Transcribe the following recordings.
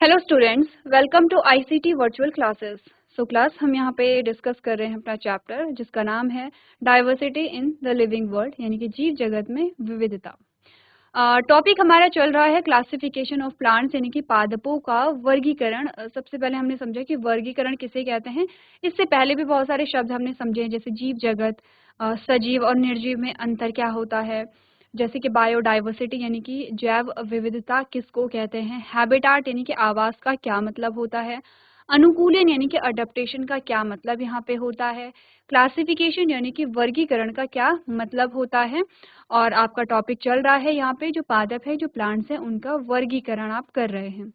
Hello students, welcome to ICT virtual classes. So class हम यहाँ पे डिस्कस कर रहे हैं अपना चैप्टर जिसका नाम है diversity in the living world, यानी कि जीव जगत में विविधता। टॉपिक हमारा चल रहा है क्लासिफिकेशन ऑफ प्लांट्स, यानी कि पादपों का वर्गीकरण। सबसे पहले हमने समझा कि वर्गीकरण किसे कहते हैं। इससे पहले भी बहुत सारे शब्द हमने समझे हैं, जैसे जीव जगत, सजीव और निर्जीव में अंतर क्या होता है, जैसे कि बायोडाइवर्सिटी यानी कि जैव विविधता किसको कहते हैं, हैबिटाट यानी कि आवास का क्या मतलब होता है, अनुकूलन यानी कि अडेप्टेशन का क्या मतलब यहाँ पे होता है, क्लासिफिकेशन यानी कि वर्गीकरण का क्या मतलब होता है। और आपका टॉपिक चल रहा है यहाँ पे जो पादप है, जो प्लांट्स हैं, उनका वर्गीकरण आप कर रहे हैं।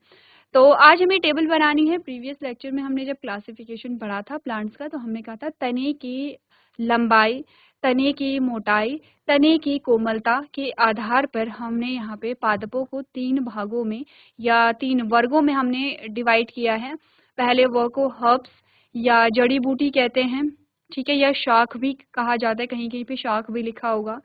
तो आज हमें टेबल बनानी है। प्रीवियस लेक्चर में हमने जब क्लासिफिकेशन पढ़ा था प्लांट्स का, तो हमने कहा था तने की लंबाई, तने की मोटाई, तने की कोमलता के आधार पर हमने यहाँ पे पादपों को 3 भागों में या 3 वर्गों में हमने डिवाइड किया है। पहले वर्ग को हर्ब्स या जड़ी बूटी कहते हैं, ठीक है, या शाख भी कहा जाता है, कहीं कहीं पे शाख भी लिखा होगा।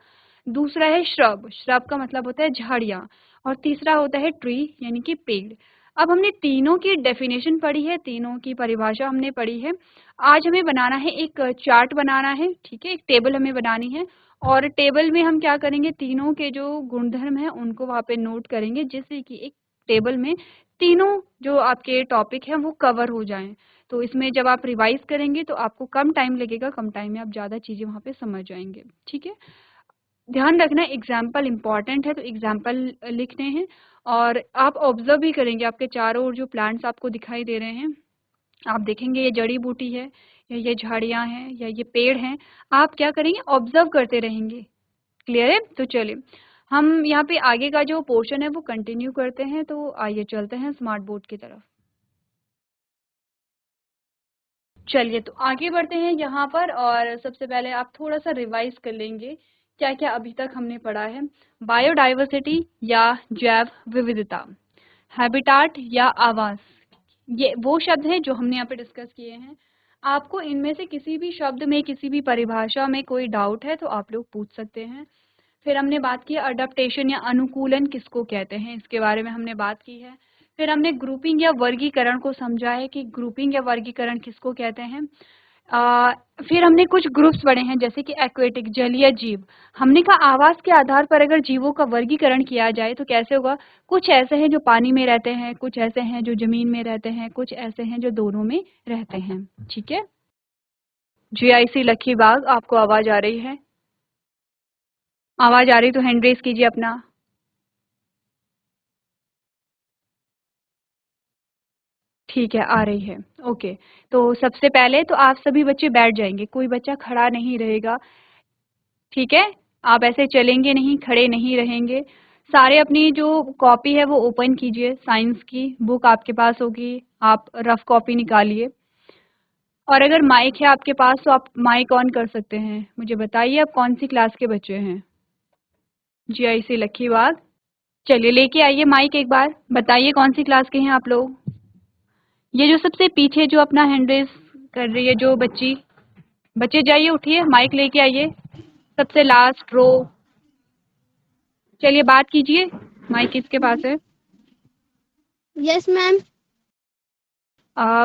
दूसरा है श्रब, श्रब का मतलब होता है झाड़ियाँ। और तीसरा होता है ट्री यानी कि पेड़। अब हमने तीनों की डेफिनेशन पढ़ी है, तीनों की परिभाषा हमने पढ़ी है। आज हमें बनाना है एक चार्ट बनाना है, ठीक है, एक टेबल हमें बनानी है। और टेबल में हम क्या करेंगे, तीनों के जो गुणधर्म हैं उनको वहाँ पे नोट करेंगे, जिससे कि एक टेबल में तीनों जो आपके टॉपिक हैं वो कवर हो जाएं। तो इसमें जब आप रिवाइज करेंगे तो आपको कम टाइम लगेगा, कम टाइम में आप ज़्यादा चीज़ें वहाँ पे समझ जाएंगे, ठीक है। ध्यान रखना एग्जाम्पल इम्पॉर्टेंट है, तो एग्जाम्पल लिखने हैं। और आप ऑब्जर्व भी करेंगे, आपके चारों ओर जो प्लांट्स आपको दिखाई दे रहे हैं, आप देखेंगे ये जड़ी बूटी है या ये झाड़ियाँ हैं या ये पेड़ हैं। आप क्या करेंगे, ऑब्जर्व करते रहेंगे। क्लियर है? तो चलिए हम यहाँ पे आगे का जो पोर्शन है वो कंटिन्यू करते हैं। तो आइए चलते हैं स्मार्ट बोर्ड की तरफ। चलिए तो आगे बढ़ते हैं यहाँ पर, और सबसे पहले आप थोड़ा सा रिवाइज कर लेंगे क्या क्या अभी तक हमने पढ़ा है। बायोडाइवर्सिटी या जैव विविधता, हैबिटाट या आवास, ये वो शब्द हैं जो हमने यहाँ पे डिस्कस किए हैं। आपको इनमें से किसी भी शब्द में, किसी भी परिभाषा में कोई डाउट है तो आप लोग पूछ सकते हैं। फिर हमने बात की अडॉप्टेशन या अनुकूलन किसको कहते हैं, इसके बारे में हमने बात की है। फिर हमने ग्रुपिंग या वर्गीकरण को समझा है कि ग्रुपिंग या वर्गीकरण किसको कहते हैं। फिर हमने कुछ ग्रुप्स पढ़े हैं, जैसे कि एक्वेटिक जलीय जीव। हमने कहा आवास के आधार पर अगर जीवों का वर्गीकरण किया जाए तो कैसे होगा। कुछ ऐसे हैं जो पानी में रहते हैं, कुछ ऐसे हैं जो जमीन में रहते हैं, कुछ ऐसे हैं जो दोनों में रहते हैं, ठीक है। जीआईसी लखी बाग, आपको आवाज आ रही है? आवाज आ रही तो हैंड रेज कीजिए अपना। ठीक है, आ रही है। ओके, तो सबसे पहले तो आप सभी बच्चे बैठ जाएंगे, कोई बच्चा खड़ा नहीं रहेगा, ठीक है। आप ऐसे चलेंगे नहीं, खड़े नहीं रहेंगे। सारे अपनी जो कॉपी है वो ओपन कीजिए, साइंस की बुक आपके पास होगी, आप रफ कॉपी निकालिए। और अगर माइक है आपके पास तो आप माइक ऑन कर सकते हैं। मुझे बताइए आप कौन सी क्लास के बच्चे हैं? जीआईसी लखी बाग। चलिए लेके आइए माइक, एक बार बताइए कौन सी क्लास के हैं आप लोग। ये जो सबसे पीछे जो अपना हैंड रेज कर रही है जो बच्ची, बच्चे जाइए उठिए, माइक लेके आइए, सबसे लास्ट रो। चलिए बात कीजिए, माइक किसके पास है? Yes ma'am.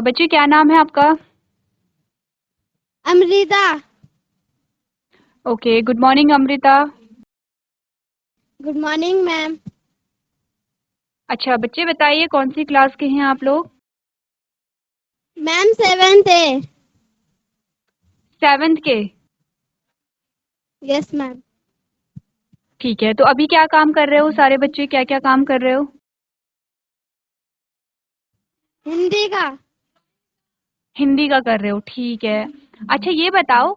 बच्चे क्या नाम है आपका? Amrita. Okay, good morning Amrita. Good morning ma'am. अच्छा बच्चे बताइए कौन सी क्लास के हैं आप लोग? मैम 7th है। 7th के? Yes ma'am. ठीक है, तो अभी क्या काम कर रहे हो सारे बच्चे, क्या क्या काम कर रहे हो? हिंदी का। हिंदी का कर रहे हो, ठीक है। अच्छा ये बताओ,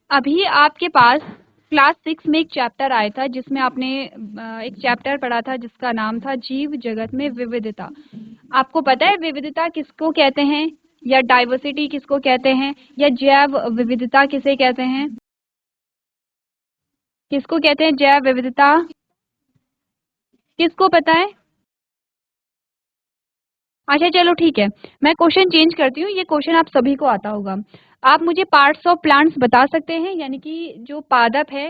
अभी आपके पास क्लास 6 में एक चैप्टर आया था जिसमें आपने एक चैप्टर पढ़ा था जिसका नाम था जीव जगत में विविधता। आपको पता है विविधता किसको कहते हैं, या डाइवर्सिटी किसको कहते हैं, या जैव विविधता किसे कहते हैं? किसको कहते हैं जैव विविधता? किसको पता है? अच्छा चलो ठीक है, मैं क्वेश्चन चेंज करती हूँ। ये क्वेश्चन आप सभी को आता होगा। आप मुझे पार्ट्स ऑफ प्लांट्स बता सकते हैं, यानी कि जो पादप है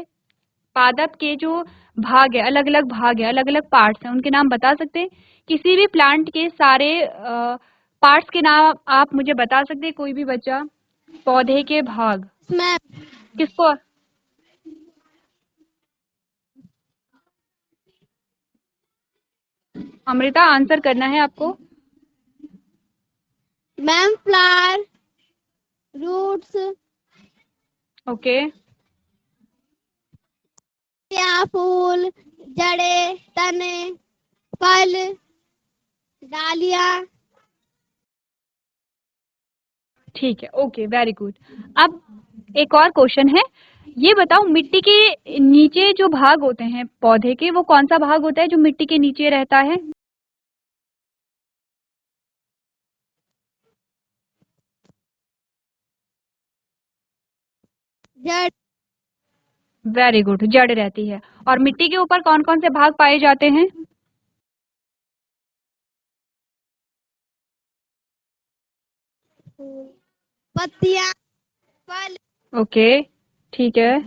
पादप के जो भाग है, अलग अलग भाग है, अलग अलग पार्ट्स हैं, उनके नाम बता सकते हैं? किसी भी प्लांट के सारे पार्ट्स के नाम आप मुझे बता सकते हैं, कोई भी बच्चा? पौधे के भाग मैम किसको? अमृता, आंसर करना है आपको। मैम फ्लावर, रूट्स, ओके, या फूल, जड़े, तने, फल, डालियां। ठीक है, ओके, वेरी गुड। अब एक और क्वेश्चन है, ये बताओ मिट्टी के नीचे जो भाग होते हैं पौधे के, वो कौन सा भाग होता है जो मिट्टी के नीचे रहता है? जड़, वेरी गुड, जड़ रहती है। और मिट्टी के ऊपर कौन कौन से भाग पाए जाते हैं? पत्तियां, फल, ओके, ठीक है।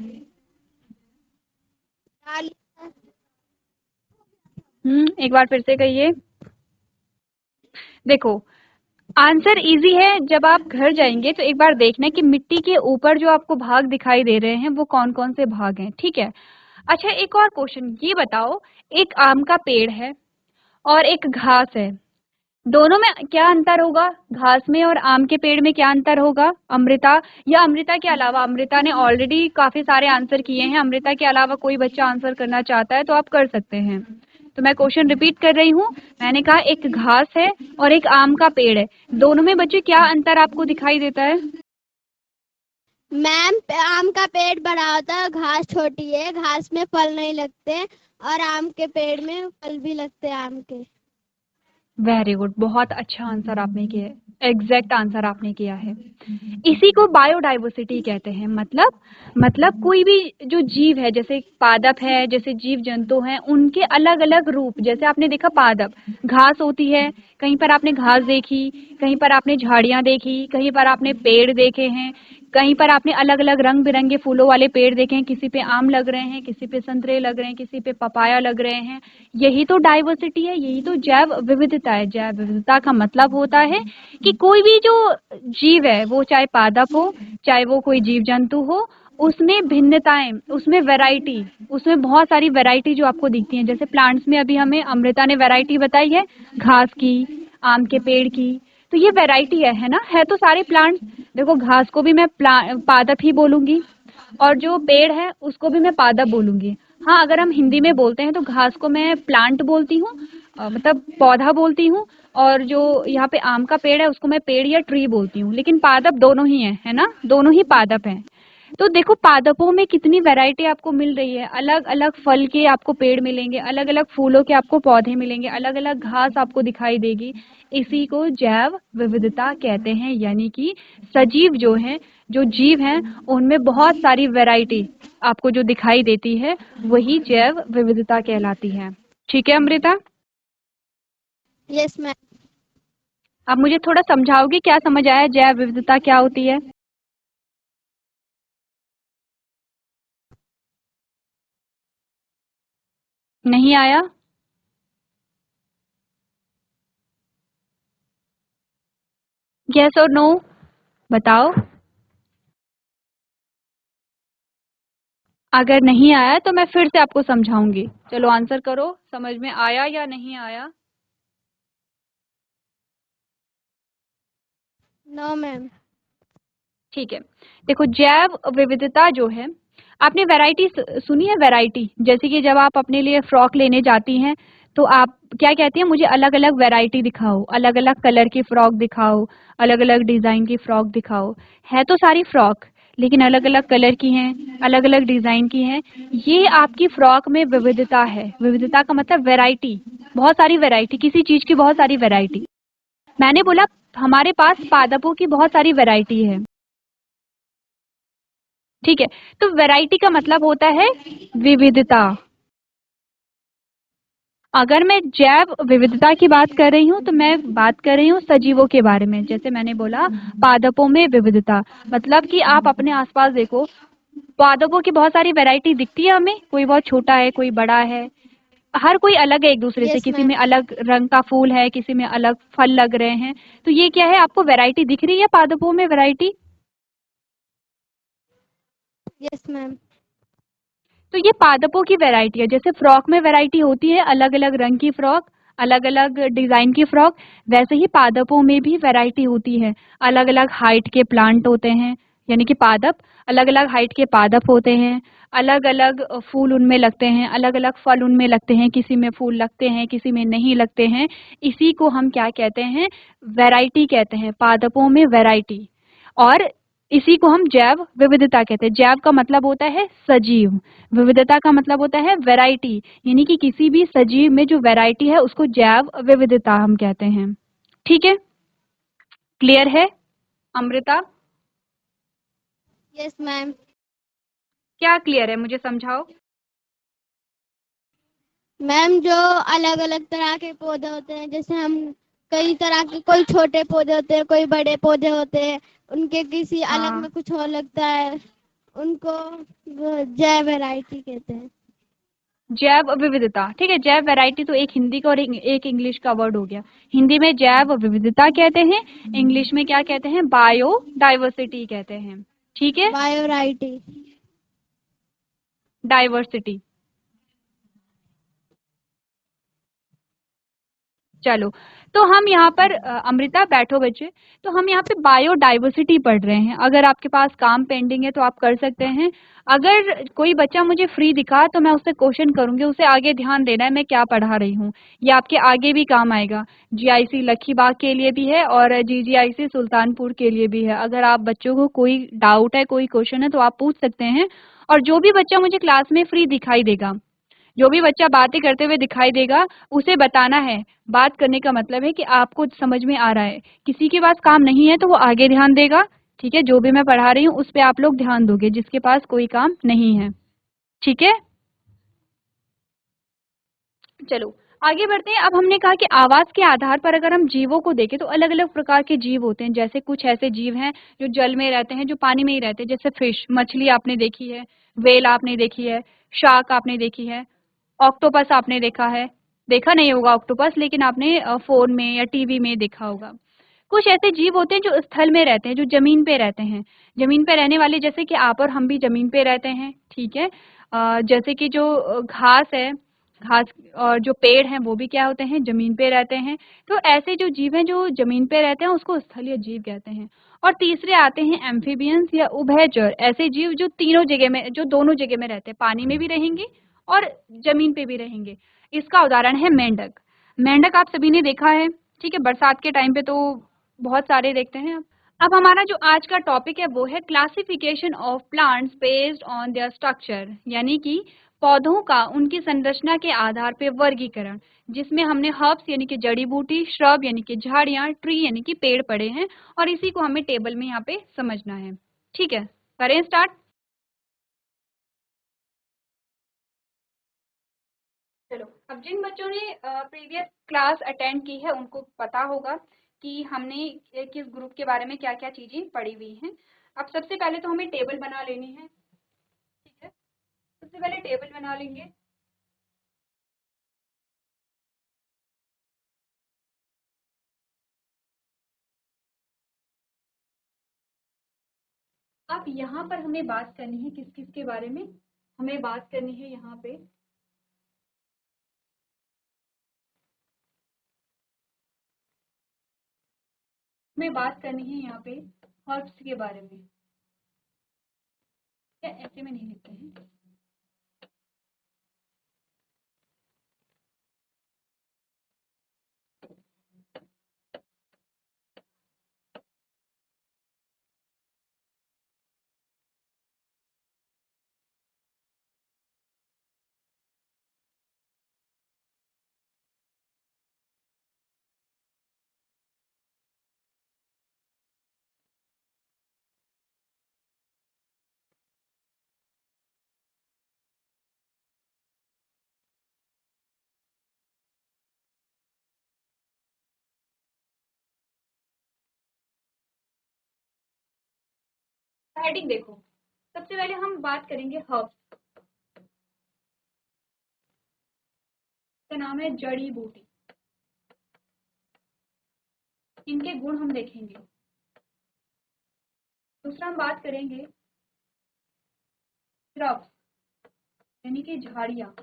डालियां। एक बार फिर से कहिए। देखो, आंसर इजी है। जब आप घर जाएंगे तो एक बार देखना कि मिट्टी के ऊपर जो आपको भाग दिखाई दे रहे हैं वो कौन कौन से भाग हैं, ठीक है? अच्छा, एक और क्वेश्चन, ये बताओ, एक आम का पेड़ है और एक घास है, दोनों में क्या अंतर होगा? घास में और आम के पेड़ में क्या अंतर होगा? अमृता, या अमृता के अलावा, अमृता ने ऑलरेडी काफी सारे आंसर किए हैं, अमृता के अलावा कोई बच्चा आंसर करना चाहता है तो आप कर सकते हैं। तो मैं क्वेश्चन रिपीट कर रही हूँ। मैंने कहा एक घास है और एक आम का पेड़ है, दोनों में बच्चे क्या अंतर आपको दिखाई देता है? मैम आम का पेड़ बड़ा होता है, घास छोटी है, घास में फल नहीं लगते, और आम के पेड़ में फल भी लगते हैं आम के। वेरी गुड, बहुत अच्छा आंसर आपने किया है, एग्जैक्ट आंसर आपने किया है। इसी को बायोडाइवर्सिटी कहते हैं। मतलब कोई भी जो जीव है, जैसे पादप है, जैसे जीव जंतु हैं, उनके अलग अलग रूप, जैसे आपने देखा पादप, घास होती है, कहीं पर आपने घास देखी, कहीं पर आपने झाड़ियां देखी, कहीं पर आपने पेड़ देखे हैं, कहीं पर आपने अलग अलग रंग बिरंगे फूलों वाले पेड़ देखे हैं, किसी पे आम लग रहे हैं, किसी पे संतरे लग रहे हैं, किसी पे पपाया लग रहे हैं। यही तो डाइवर्सिटी है, यही तो जैव विविधता है। जैव विविधता का मतलब होता है कि कोई भी जो जीव है, वो चाहे पादप हो, चाहे वो कोई जीव जंतु हो, उसमें भिन्नताएं, उसमें वैरायटी, उसमें बहुत सारी वैरायटी जो आपको दिखती है। जैसे प्लांट्स में अभी हमें अमृता ने वैरायटी बताई है, घास की, आम के पेड़ की, तो ये वैरायटी है ना? है तो सारे प्लांट्स। देखो, घास को भी मैं पादप ही बोलूंगी, और जो पेड़ है उसको भी मैं पादप बोलूंगी। हाँ, अगर हम हिंदी में बोलते हैं तो घास को मैं प्लांट बोलती हूँ, मतलब पौधा बोलती हूँ, और जो यहाँ पे आम का पेड़ है उसको मैं पेड़ या ट्री बोलती हूँ। लेकिन पादप दोनों ही है ना? दोनों ही पादप हैं। तो देखो, पादपों में कितनी वैरायटी आपको मिल रही है। अलग अलग फल के आपको पेड़ मिलेंगे, अलग अलग फूलों के आपको पौधे मिलेंगे, अलग अलग घास आपको दिखाई देगी। इसी को जैव विविधता कहते हैं, यानी कि सजीव जो हैं, जो जीव हैं, उनमें बहुत सारी वैरायटी आपको जो दिखाई देती है, वही जैव विविधता कहलाती है। ठीक है अमृता? Yes ma'am. अब मुझे थोड़ा समझाओगे, क्या समझ आया, जैव विविधता क्या होती है? नहीं आया? यस और नो बताओ। अगर नहीं आया तो मैं फिर से आपको समझाऊंगी। चलो आंसर करो, समझ में आया या नहीं आया? No ma'am. ठीक है, देखो, जैव विविधता जो है, आपने वैरायटी सुनी है? वैरायटी जैसे कि जब आप अपने लिए फ्रॉक लेने जाती हैं तो आप क्या कहती हैं? मुझे अलग अलग वैरायटी दिखाओ, अलग अलग कलर की फ्रॉक दिखाओ, अलग अलग डिजाइन की फ्रॉक दिखाओ। है तो सारी फ्रॉक, लेकिन अलग अलग कलर की हैं, अलग अलग डिजाइन की हैं। ये आपकी फ्रॉक में विविधता है। विविधता का मतलब वैरायटी, बहुत सारी वैरायटी, किसी चीज की बहुत सारी वैरायटी। मैंने बोला हमारे पास पादपों की बहुत सारी वैरायटी है, ठीक है? तो वैरायटी का मतलब होता है विविधता। अगर मैं जैव विविधता की बात कर रही हूँ तो मैं बात कर रही हूँ सजीवों के बारे में। जैसे मैंने बोला पादपों में विविधता, मतलब कि आप अपने आसपास देखो, पादपों की बहुत सारी वैरायटी दिखती है हमें, कोई बहुत छोटा है, कोई बड़ा है, हर कोई अलग है एक दूसरे से, यस किसी में मैम। अलग रंग का फूल है, किसी में अलग फल लग रहे हैं। तो ये क्या है, आपको वैरायटी दिख रही है पादपों में वैरायटी? Yes ma'am. तो ये पादपों की वैरायटी है। जैसे फ्रॉक में वैरायटी होती है, अलग अलग रंग की फ्रॉक, अलग अलग डिजाइन की फ्रॉक, वैसे ही पादपों में भी वैरायटी होती है। अलग अलग हाइट के प्लांट होते हैं, यानी कि पादप, अलग अलग हाइट के पादप होते हैं। अलग अलग फूल उनमें लगते हैं, अलग अलग फल उनमें लगते हैं, किसी में फूल लगते हैं, किसी में नहीं लगते हैं। इसी को हम क्या कहते हैं, वैरायटी कहते हैं, पादपों में वैरायटी। और इसी को हम जैव विविधता कहते हैं। जैव का मतलब होता है सजीव, विविधता का मतलब होता है वैरायटी, यानी कि किसी भी सजीव में जो वैरायटी है उसको जैव विविधता हम कहते हैं। ठीक है, क्लियर है अमृता? Yes ma'am. क्या क्लियर है, मुझे समझाओ। मैम जो अलग अलग तरह के पौधे होते हैं, जैसे हम कई तरह के, कोई छोटे पौधे होते हैं, कोई बड़े पौधे होते हैं, उनके किसी अलग हाँ, में कुछ और लगता है, उनको वो जैव वैरायटी कहते हैं। जैव विविधता, ठीक है। जैव वैरायटी तो एक हिंदी का और एक इंग्लिश का वर्ड हो गया। हिंदी में जैव विविधता कहते हैं, इंग्लिश में क्या कहते हैं, बायो डाइवर्सिटी कहते हैं। ठीक है, बायोराइटी। डाइवर्सिटी। चलो, तो हम यहाँ पर अमृता बैठो बच्चे, तो हम यहाँ पे बायोडाइवर्सिटी पढ़ रहे हैं। अगर आपके पास काम पेंडिंग है तो आप कर सकते हैं। अगर कोई बच्चा मुझे फ्री दिखा तो मैं उससे क्वेश्चन करूंगी, उसे आगे ध्यान देना है मैं क्या पढ़ा रही हूँ। ये आपके आगे भी काम आएगा। जीआईसी लखीबाग के लिए भी है और जीजीआईसी सुल्तानपुर के लिए भी है। अगर आप बच्चों को कोई डाउट है, कोई क्वेश्चन है तो आप पूछ सकते हैं। और जो भी बच्चा मुझे क्लास में फ्री दिखाई देगा, जो भी बच्चा बातें करते हुए दिखाई देगा, उसे बताना है। बात करने का मतलब है कि आपको समझ में आ रहा है। किसी के पास काम नहीं है तो वो आगे ध्यान देगा, ठीक है। जो भी मैं पढ़ा रही हूँ उस पे आप लोग ध्यान दोगे, जिसके पास कोई काम नहीं है, ठीक है। चलो आगे बढ़ते हैं। अब हमने कहा कि आवाज के आधार पर अगर हम जीवों को देखें तो अलग अलग प्रकार के जीव होते हैं। जैसे कुछ ऐसे जीव हैं जो जल में रहते हैं, जो पानी में ही रहते हैं, जैसे फिश, मछली आपने देखी है, वेल आपने देखी है, शार्क आपने देखी है, ऑक्टोपस आपने देखा है, देखा नहीं होगा ऑक्टोपस, लेकिन आपने फोन में या टीवी में देखा होगा। कुछ ऐसे जीव होते हैं जो स्थल में रहते हैं, जो जमीन पे रहते हैं, जमीन पे रहने वाले, जैसे कि आप और हम भी जमीन पे रहते हैं, ठीक है। जैसे कि जो घास है, घास और जो पेड़ हैं वो भी क्या होते हैं, जमीन पे रहते हैं। तो ऐसे जो जीव हैं जो जमीन पे रहते हैं उसको स्थलीय जीव कहते हैं। और तीसरे आते हैं एम्फीबियंस या उभयचर, ऐसे जीव जो तीनों जगह में, जो दोनों जगह में रहते हैं, पानी में भी रहेंगे और जमीन पे भी रहेंगे। इसका उदाहरण है मेंढक। मेंढक आप सभी ने देखा है, ठीक है, बरसात के टाइम पे तो बहुत सारे देखते हैं। अब हमारा जो आज का टॉपिक है वो है classification of plants based on their structure, यानी कि पौधों का उनकी संरचना के आधार पे वर्गीकरण, जिसमें हमने हर्ब्स यानी कि जड़ी बूटी, श्रब यानी कि झाड़ियां, ट्री यानी कि पेड़ पढ़े हैं। और इसी को हमें टेबल में यहाँ पे समझना है, ठीक है। करें स्टार्ट। चलो, अब जिन बच्चों ने प्रीवियस क्लास अटेंड की है उनको पता होगा कि हमने किस ग्रुप के बारे में क्या क्या चीजें पढ़ी हुई हैं। अब सबसे पहले तो हमें टेबल बना लेनी है, ठीक है। सबसे पहले टेबल बना लेंगे। अब यहाँ पर हमें बात करनी है किस किस के बारे में, हमें बात करनी है यहाँ पे, हमें बात करनी है यहाँ पे हर्ब्स के बारे में। क्या ऐसे में नहीं लिखते हैं? हेडिंग देखो, सबसे पहले हम बात करेंगे हर्ब्स, का नाम है जड़ी बूटी। इनके गुण हम देखेंगे। दूसरा हम बात करेंगे श्रब्स, यानी कि झाड़ियाँ,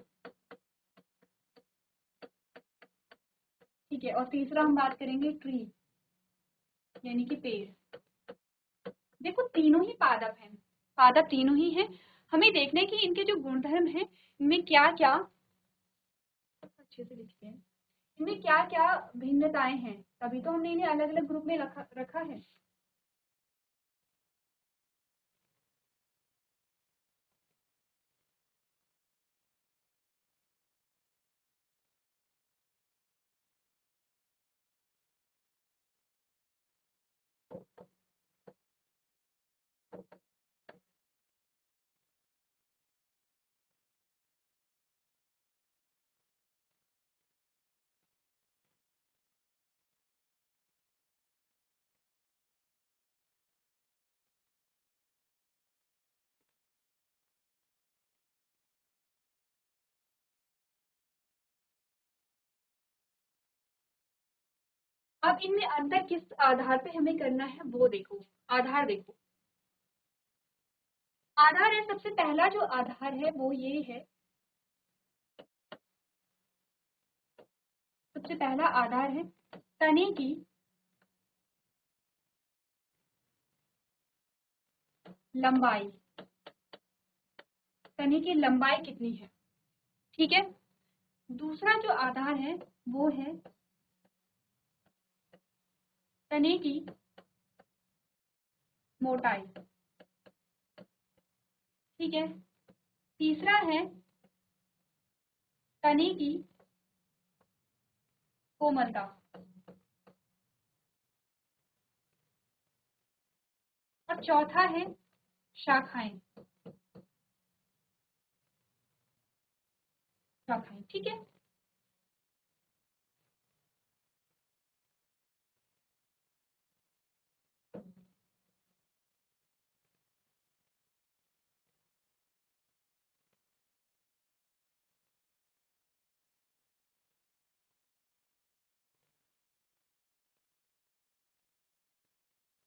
ठीक है। और तीसरा हम बात करेंगे ट्री, यानी कि पेड़। देखो तीनों ही पादप हैं, पादप तीनों ही हैं। हमें देखना है कि इनके जो गुणधर्म हैं इनमें क्या क्या, अच्छे से लिखते हैं, इनमें क्या क्या भिन्नताएं हैं, तभी तो हमने इन्हें अलग अलग ग्रुप में रखा है। अब इनमें अंतर किस आधार पे हमें करना है वो देखो। आधार देखो, आधार है, सबसे पहला जो आधार है वो ये है, सबसे पहला आधार है तने की लंबाई। तने की लंबाई कितनी है, ठीक है। दूसरा जो आधार है वो है तने की मोटाई, ठीक है। तीसरा है तने की कोमलता। और चौथा है शाखाएं, शाखाएं, ठीक है।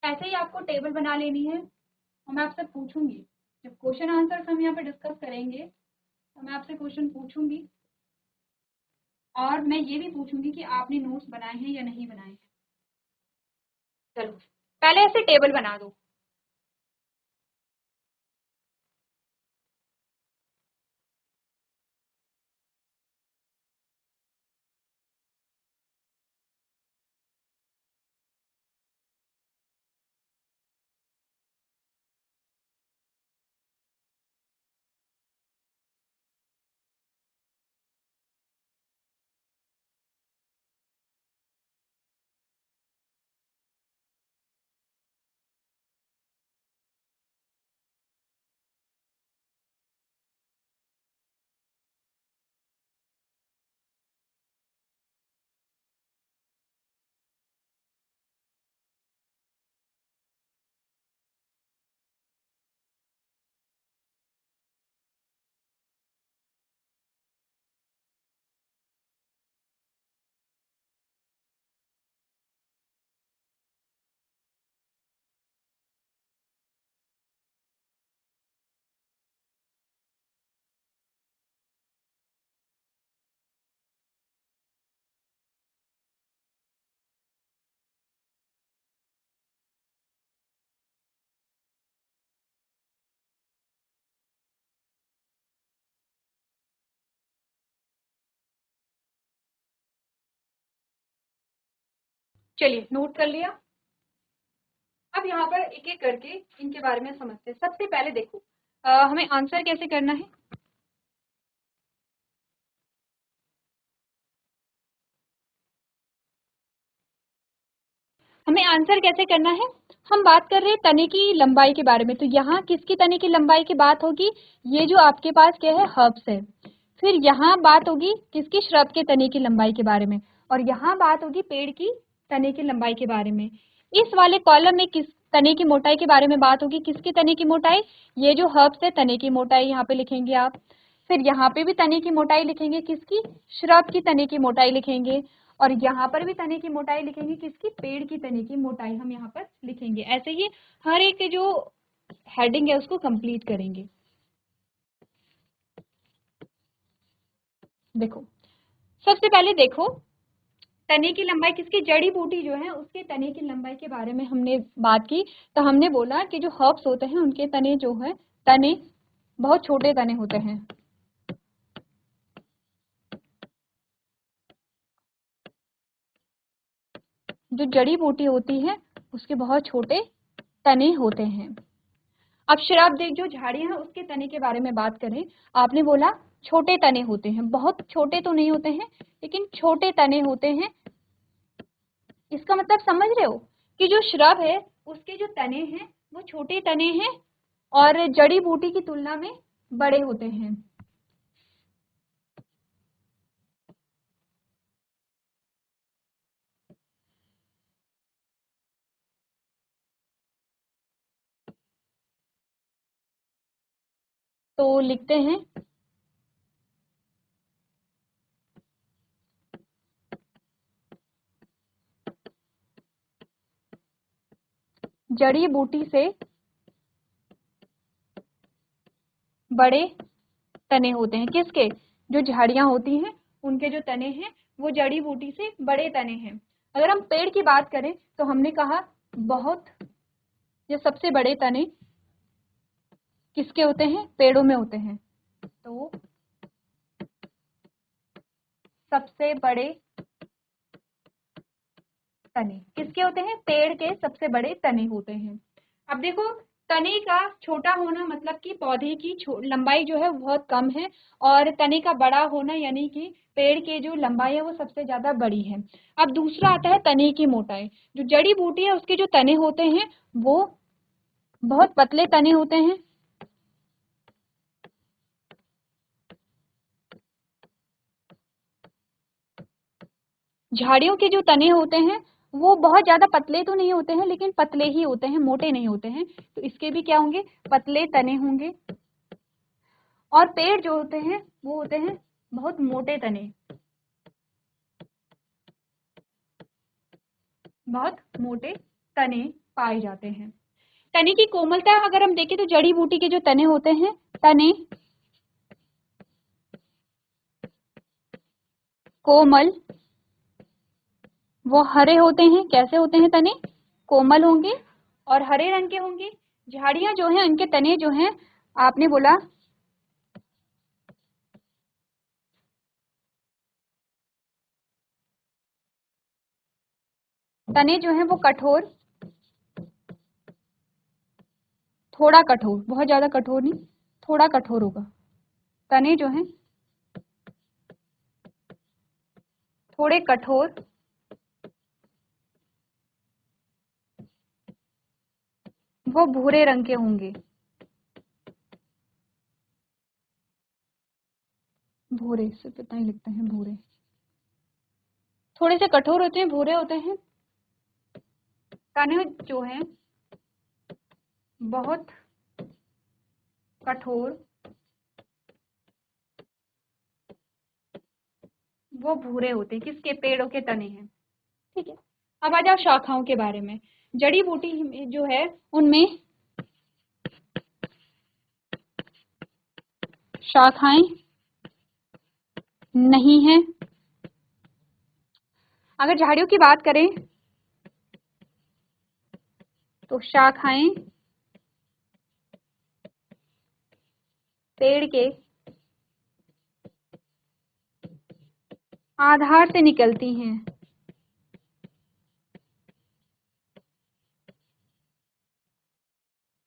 ऐसे ही आपको टेबल बना लेनी है और मैं आपसे पूछूंगी, जब क्वेश्चन आंसर हम यहाँ पे डिस्कस करेंगे तो मैं आपसे क्वेश्चन पूछूंगी और मैं ये भी पूछूंगी कि आपने नोट्स बनाए हैं या नहीं बनाए हैं। चलो पहले ऐसे टेबल बना दो। चलिए नोट कर लिया। अब यहाँ पर एक एक करके इनके बारे में समझते हैं। सबसे पहले देखो हमें आंसर कैसे करना है। हमें आंसर कैसे करना है, हम बात कर रहे हैं तने की लंबाई के बारे में, तो यहाँ किसकी तने की लंबाई की बात होगी, ये जो आपके पास क्या है हर्ब्स है। फिर यहाँ बात होगी किसकी, श्रब के तने की लंबाई के बारे में, और यहाँ बात होगी पेड़ की तने की लंबाई के बारे में। इस वाले कॉलम में किस तने की मोटाई के बारे में बात होगी। किसकी तने की मोटाई? ये जो हर्ब्स है तने की मोटाई यहाँ पे लिखेंगे आप। फिर यहाँ पे भी तने की मोटाई लिखेंगे, किसकी? श्रब की तने की मोटाई लिखेंगे। और यहाँ पर भी तने की मोटाई लिखेंगे, किसकी? पेड़ की तने की मोटाई हम यहाँ पर लिखेंगे। ऐसे ही हर एक जो हेडिंग है उसको कंप्लीट करेंगे। देखो, सबसे पहले देखो तने की लंबाई किसकी? जड़ी बूटी जो है उसके तने की लंबाई के बारे में हमने बात की। तो हमने बोला कि जो हर्ब्स होते हैं उनके तने जो है, तने बहुत छोटे तने होते हैं। जो जड़ी बूटी होती है उसके बहुत छोटे तने होते हैं। अब शराब देख जो झाड़ियां हैं उसके तने के बारे में बात करें, आपने बोला छोटे तने होते हैं, बहुत छोटे तो नहीं होते हैं लेकिन छोटे तने होते हैं। इसका मतलब समझ रहे हो कि जो श्रब है उसके जो तने हैं वो छोटे तने हैं और जड़ी बूटी की तुलना में बड़े होते हैं। तो लिखते हैं जड़ी बूटी से बड़े तने होते हैं। किसके? जो झाड़ियां होती हैं उनके जो तने हैं वो जड़ी बूटी से बड़े तने हैं। अगर हम पेड़ की बात करें तो हमने कहा बहुत, ये सबसे बड़े तने किसके होते हैं? पेड़ों में होते हैं। तो सबसे बड़े तने किसके होते हैं? पेड़ के सबसे बड़े तने होते हैं। अब देखो, तने का छोटा होना मतलब कि पौधे की लंबाई जो है बहुत कम है, और तने का बड़ा होना यानी कि पेड़ के जो लंबाई है वो सबसे ज्यादा बड़ी है। अब दूसरा आता है तने की मोटाई। जो जड़ी बूटी है उसके जो तने होते हैं वो बहुत पतले तने होते हैं। झाड़ियों के जो तने होते हैं वो बहुत ज्यादा पतले तो नहीं होते हैं लेकिन पतले ही होते हैं, मोटे नहीं होते हैं। तो इसके भी क्या होंगे? पतले तने होंगे। और पेड़ जो होते हैं वो होते हैं बहुत मोटे तने, बहुत मोटे तने पाए जाते हैं। तने की कोमलता अगर हम देखें तो जड़ी बूटी के जो तने होते हैं, तने कोमल, वो हरे होते हैं। कैसे होते हैं तने? कोमल होंगे और हरे रंग के होंगे। झाड़ियां जो हैं उनके तने जो हैं, आपने बोला तने जो हैं वो कठोर, थोड़ा कठोर, बहुत ज्यादा कठोर नहीं, थोड़ा कठोर होगा। तने जो हैं थोड़े कठोर, वो भूरे रंग के होंगे। भूरे, सिर्फ इतना ही लिखते हैं, भूरे। थोड़े से कठोर होते हैं, भूरे होते हैं। तने जो हैं बहुत कठोर, वो भूरे होते हैं। किसके? पेड़ों के तने हैं। ठीक है। अब आ जाओ शाखाओं के बारे में। जड़ी बूटी जो है उनमें शाखाएं नहीं है। अगर झाड़ियों की बात करें तो शाखाएं पेड़ के आधार से निकलती हैं।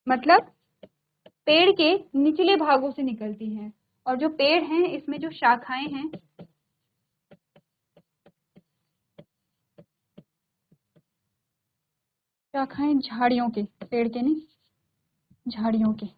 मतलब पेड़ के निचले भागों से निकलती हैं। और जो पेड़ हैं इसमें जो शाखाएं हैं, शाखाएं झाड़ियों के, पेड़ के नहीं, झाड़ियों के।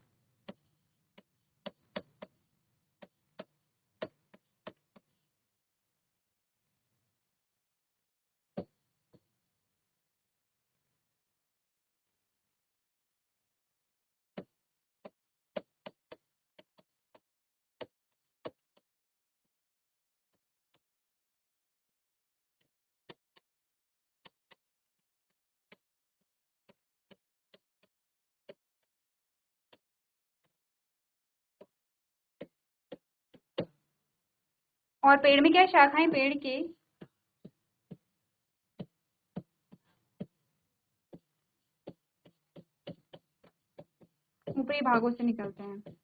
और पेड़ में क्या है, शाखाएं पेड़ के ऊपरी भागों से निकलते हैं।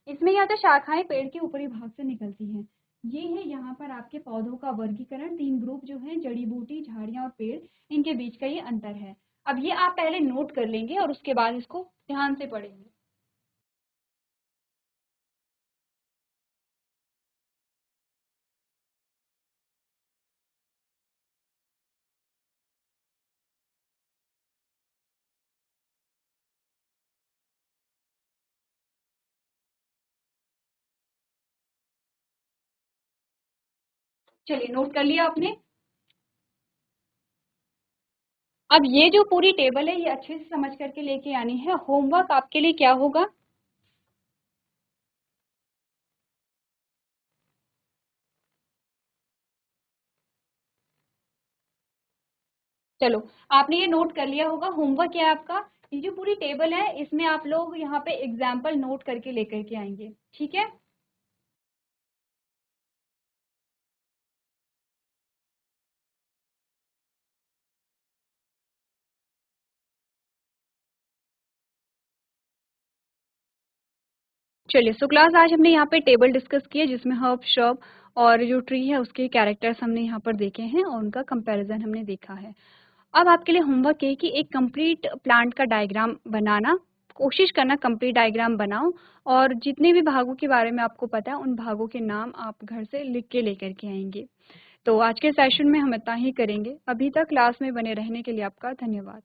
इसमें क्या होता है, शाखाएं पेड़ के ऊपरी भाग से निकलती हैं। ये है यहाँ पर आपके पौधों का वर्गीकरण, 3 ग्रुप जो हैं, जड़ी बूटी, झाड़ियाँ और पेड़, इनके बीच का ये अंतर है। अब ये आप पहले नोट कर लेंगे और उसके बाद इसको ध्यान से पढ़ेंगे। चलिए, नोट कर लिया आपने। अब ये जो पूरी टेबल है, ये अच्छे से समझ करके लेके आनी है। होमवर्क आपके लिए क्या होगा, चलो आपने ये नोट कर लिया होगा। होमवर्क क्या है आपका, ये जो पूरी टेबल है इसमें आप लोग यहाँ पे एग्जाम्पल नोट करके लेकर के आएंगे, ठीक है। चलिए, सो क्लास आज हमने यहाँ पे टेबल डिस्कस किया जिसमें हर्ब, श्रब और जो ट्री है उसके कैरेक्टर्स हमने यहाँ पर देखे हैं और उनका कंपैरिजन हमने देखा है। अब आपके लिए होमवर्क है कि एक कंप्लीट प्लांट का डायग्राम बनाना, कोशिश करना कंप्लीट डायग्राम बनाओ और जितने भी भागों के बारे में आपको पता है उन भागों के नाम आप घर से लिख के लेकर के आएंगे। तो आज के सेशन में हम इतना ही करेंगे। अभी तक क्लास में बने रहने के लिए आपका धन्यवाद।